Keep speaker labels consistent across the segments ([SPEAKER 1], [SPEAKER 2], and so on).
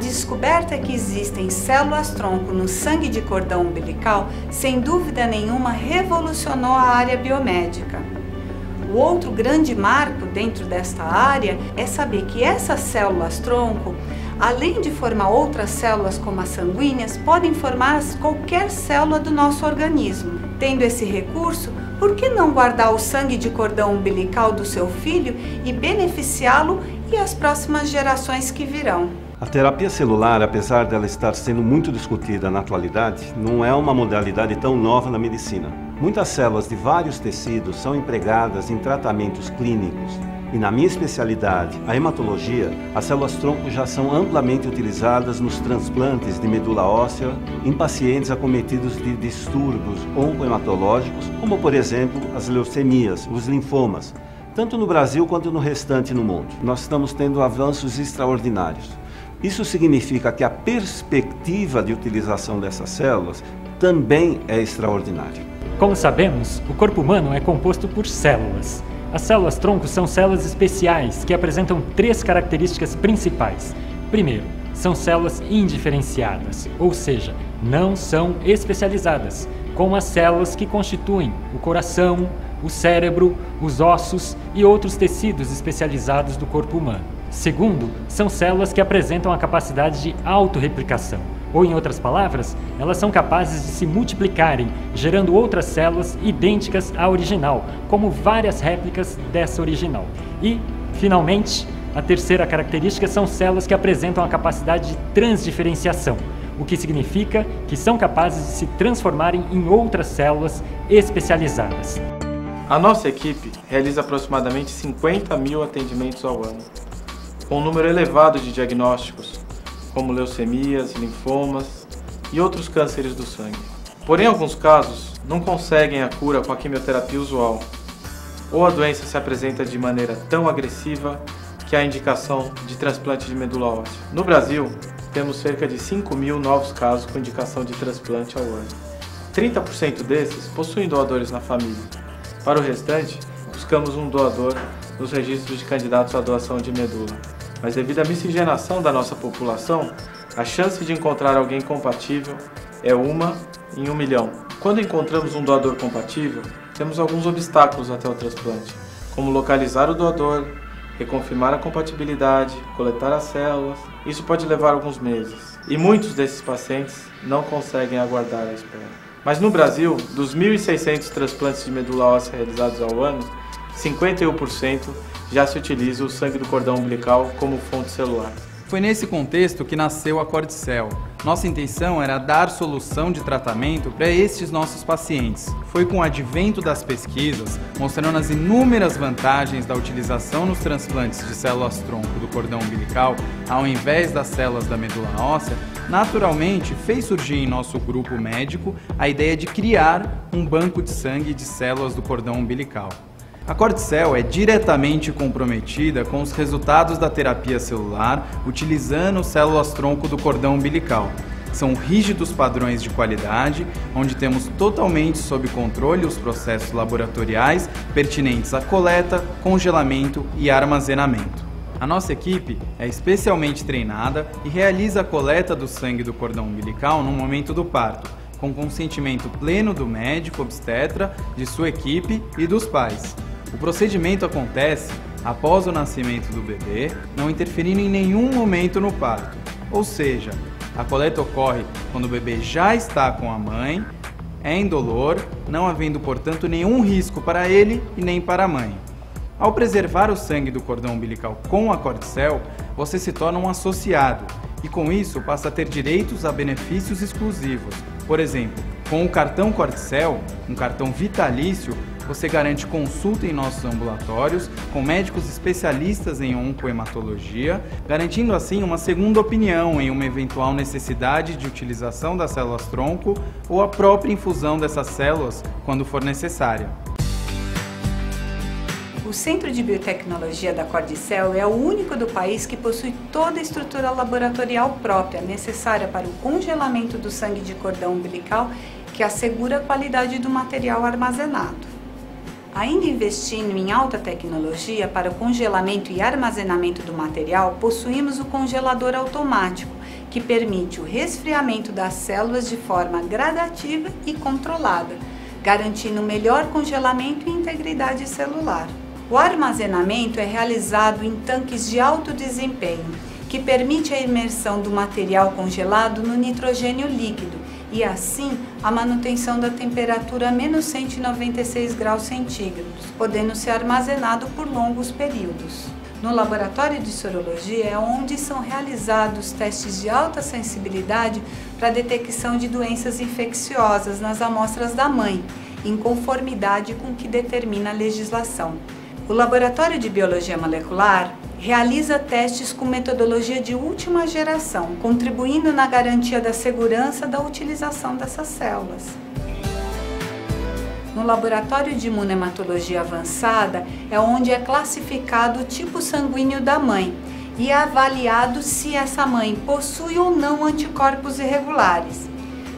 [SPEAKER 1] descoberta que existem células-tronco no sangue de cordão umbilical, sem dúvida nenhuma, revolucionou a área biomédica. O outro grande marco dentro desta área é saber que essas células-tronco, além de formar outras células como as sanguíneas, podem formar qualquer célula do nosso organismo. Tendo esse recurso, por que não guardar o sangue de cordão umbilical do seu filho e beneficiá-lo e as próximas gerações que virão?
[SPEAKER 2] A terapia celular, apesar dela estar sendo muito discutida na atualidade, não é uma modalidade tão nova na medicina. Muitas células de vários tecidos são empregadas em tratamentos clínicos. E na minha especialidade, a hematologia, as células-tronco já são amplamente utilizadas nos transplantes de medula óssea em pacientes acometidos de distúrbios oncohematológicos, como por exemplo as leucemias, os linfomas, tanto no Brasil quanto no restante do mundo. Nós estamos tendo avanços extraordinários. Isso significa que a perspectiva de utilização dessas células também é extraordinária.
[SPEAKER 3] Como sabemos, o corpo humano é composto por células. As células-tronco são células especiais que apresentam 3 características principais. Primeiro, são células indiferenciadas, ou seja, não são especializadas, como as células que constituem o coração, o cérebro, os ossos e outros tecidos especializados do corpo humano. Segundo, são células que apresentam a capacidade de autorreplicação, ou em outras palavras, elas são capazes de se multiplicarem, gerando outras células idênticas à original, como várias réplicas dessa original. E, finalmente, a terceira característica são células que apresentam a capacidade de transdiferenciação, o que significa que são capazes de se transformarem em outras células especializadas.
[SPEAKER 4] A nossa equipe realiza aproximadamente 50 mil atendimentos ao ano, com um número elevado de diagnósticos, como leucemias, linfomas e outros cânceres do sangue. Porém, alguns casos não conseguem a cura com a quimioterapia usual, ou a doença se apresenta de maneira tão agressiva que há indicação de transplante de medula óssea. No Brasil, temos cerca de 5 mil novos casos com indicação de transplante ao ano. 30% desses possuem doadores na família. Para o restante, buscamos um doador nos registros de candidatos à doação de medula. Mas devido à miscigenação da nossa população, a chance de encontrar alguém compatível é 1 em 1 milhão. Quando encontramos um doador compatível, temos alguns obstáculos até o transplante, como localizar o doador, reconfirmar a compatibilidade, coletar as células. Isso pode levar alguns meses. E muitos desses pacientes não conseguem aguardar a espera. Mas no Brasil, dos 1.600 transplantes de medula óssea realizados ao ano, 51% já se utiliza o sangue do cordão umbilical como fonte celular.
[SPEAKER 5] Foi nesse contexto que nasceu a Cordicell. Nossa intenção era dar solução de tratamento para estes nossos pacientes. Foi com o advento das pesquisas, mostrando as inúmeras vantagens da utilização nos transplantes de células-tronco do cordão umbilical, ao invés das células da medula óssea, naturalmente fez surgir em nosso grupo médico a ideia de criar um banco de sangue de células do cordão umbilical. A Cordicell é diretamente comprometida com os resultados da terapia celular utilizando células-tronco do cordão umbilical. São rígidos padrões de qualidade, onde temos totalmente sob controle os processos laboratoriais pertinentes à coleta, congelamento e armazenamento. A nossa equipe é especialmente treinada e realiza a coleta do sangue do cordão umbilical no momento do parto, com consentimento pleno do médico obstetra, de sua equipe e dos pais. O procedimento acontece após o nascimento do bebê, não interferindo em nenhum momento no parto. Ou seja, a coleta ocorre quando o bebê já está com a mãe, é indolor, não havendo, portanto, nenhum risco para ele e nem para a mãe. Ao preservar o sangue do cordão umbilical com a Cordicell, você se torna um associado e, com isso, passa a ter direitos a benefícios exclusivos. Por exemplo, com o cartão Cordicell, um cartão vitalício, você garante consulta em nossos ambulatórios com médicos especialistas em oncohematologia, garantindo assim uma segunda opinião em uma eventual necessidade de utilização das células-tronco ou a própria infusão dessas células quando for necessária.
[SPEAKER 1] O Centro de Biotecnologia da Cordicell é o único do país que possui toda a estrutura laboratorial própria necessária para o congelamento do sangue de cordão umbilical, que assegura a qualidade do material armazenado. Ainda investindo em alta tecnologia para o congelamento e armazenamento do material, possuímos o congelador automático, que permite o resfriamento das células de forma gradativa e controlada, garantindo melhor congelamento e integridade celular. O armazenamento é realizado em tanques de alto desempenho, que permite a imersão do material congelado no nitrogênio líquido e, assim, a manutenção da temperatura a menos 196 graus centígrados, podendo ser armazenado por longos períodos. No laboratório de sorologia é onde são realizados testes de alta sensibilidade para a detecção de doenças infecciosas nas amostras da mãe, em conformidade com o que determina a legislação. O Laboratório de Biologia Molecular realiza testes com metodologia de última geração, contribuindo na garantia da segurança da utilização dessas células. No Laboratório de Imunematologia Avançada é onde é classificado o tipo sanguíneo da mãe e é avaliado se essa mãe possui ou não anticorpos irregulares.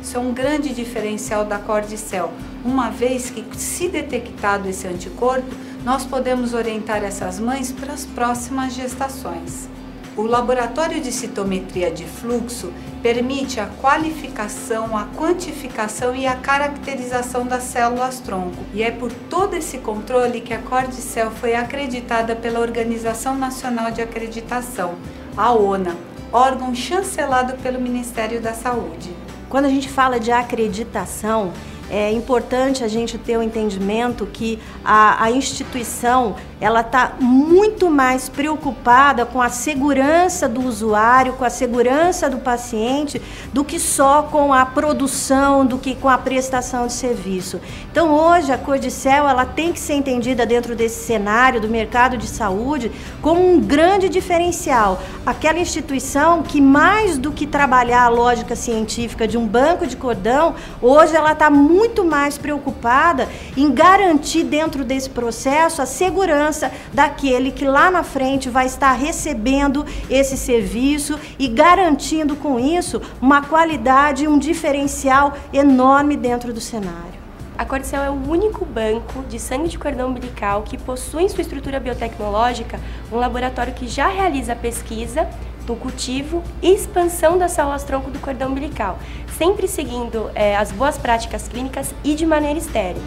[SPEAKER 1] Isso é um grande diferencial da Cordicel, uma vez que, se detectado esse anticorpo, nós podemos orientar essas mães para as próximas gestações. O laboratório de citometria de fluxo permite a qualificação, a quantificação e a caracterização das células-tronco. E é por todo esse controle que a Cordicel foi acreditada pela Organização Nacional de Acreditação, a ONA, órgão chancelado pelo Ministério da Saúde.
[SPEAKER 6] Quando a gente fala de acreditação, é importante a gente ter o entendimento que a instituição ela está muito mais preocupada com a segurança do usuário, com a segurança do paciente, do que só com a produção, do que com a prestação de serviço. Então hoje a Cordicel ela tem que ser entendida dentro desse cenário do mercado de saúde como um grande diferencial. Aquela instituição que mais do que trabalhar a lógica científica de um banco de cordão, hoje ela está muito mais preocupada em garantir dentro desse processo a segurança daquele que lá na frente vai estar recebendo esse serviço e garantindo com isso uma qualidade e um diferencial enorme dentro do cenário.
[SPEAKER 7] A Cordicel é o único banco de sangue de cordão umbilical que possui em sua estrutura biotecnológica um laboratório que já realiza a pesquisa do cultivo e expansão das células-tronco do cordão umbilical, sempre seguindo as boas práticas clínicas e de maneira estéril.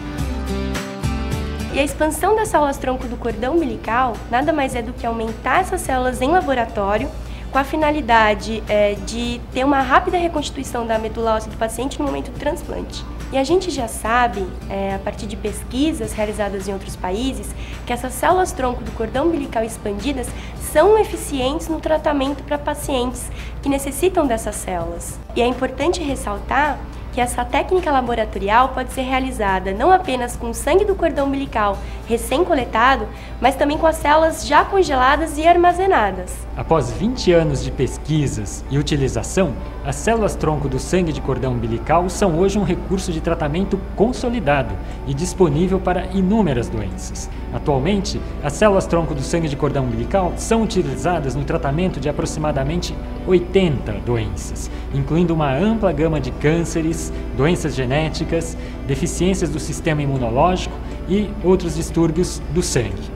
[SPEAKER 7] E a expansão das células-tronco do cordão umbilical nada mais é do que aumentar essas células em laboratório com a finalidade de ter uma rápida reconstituição da medula óssea do paciente no momento do transplante. E a gente já sabe, a partir de pesquisas realizadas em outros países, que essas células-tronco do cordão umbilical expandidas são eficientes no tratamento para pacientes que necessitam dessas células. E é importante ressaltar que essa técnica laboratorial pode ser realizada não apenas com o sangue do cordão umbilical recém-coletado, mas também com as células já congeladas e armazenadas.
[SPEAKER 3] Após 20 anos de pesquisas e utilização, as células-tronco do sangue de cordão umbilical são hoje um recurso de tratamento consolidado e disponível para inúmeras doenças. Atualmente, as células-tronco do sangue de cordão umbilical são utilizadas no tratamento de aproximadamente 80 doenças, incluindo uma ampla gama de cânceres, doenças genéticas, deficiências do sistema imunológico e outros distúrbios do sangue.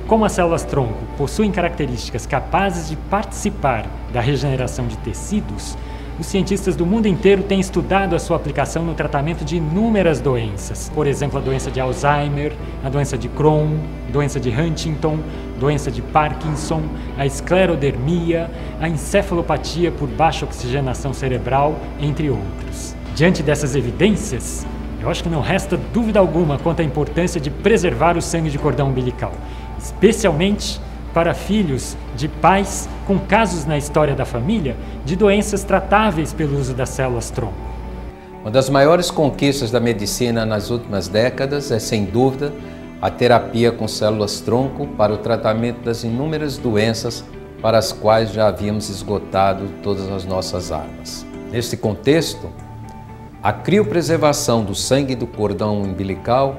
[SPEAKER 3] Como as células-tronco possuem características capazes de participar da regeneração de tecidos, os cientistas do mundo inteiro têm estudado a sua aplicação no tratamento de inúmeras doenças. Por exemplo, a doença de Alzheimer, a doença de Crohn, doença de Huntington, doença de Parkinson, a esclerodermia, a encefalopatia por baixa oxigenação cerebral, entre outros. Diante dessas evidências, eu acho que não resta dúvida alguma quanto à importância de preservar o sangue de cordão umbilical, especialmente para filhos de pais com casos na história da família de doenças tratáveis pelo uso das células-tronco.
[SPEAKER 8] Uma das maiores conquistas da medicina nas últimas décadas é, sem dúvida, a terapia com células-tronco para o tratamento das inúmeras doenças para as quais já havíamos esgotado todas as nossas armas. Neste contexto, a criopreservação do sangue do cordão umbilical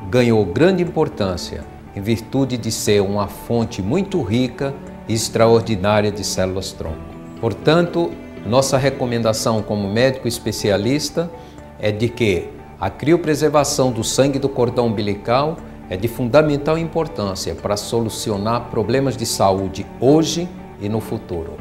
[SPEAKER 8] ganhou grande importância em virtude de ser uma fonte muito rica e extraordinária de células-tronco. Portanto, nossa recomendação como médico especialista é de que a criopreservação do sangue do cordão umbilical é de fundamental importância para solucionar problemas de saúde hoje e no futuro.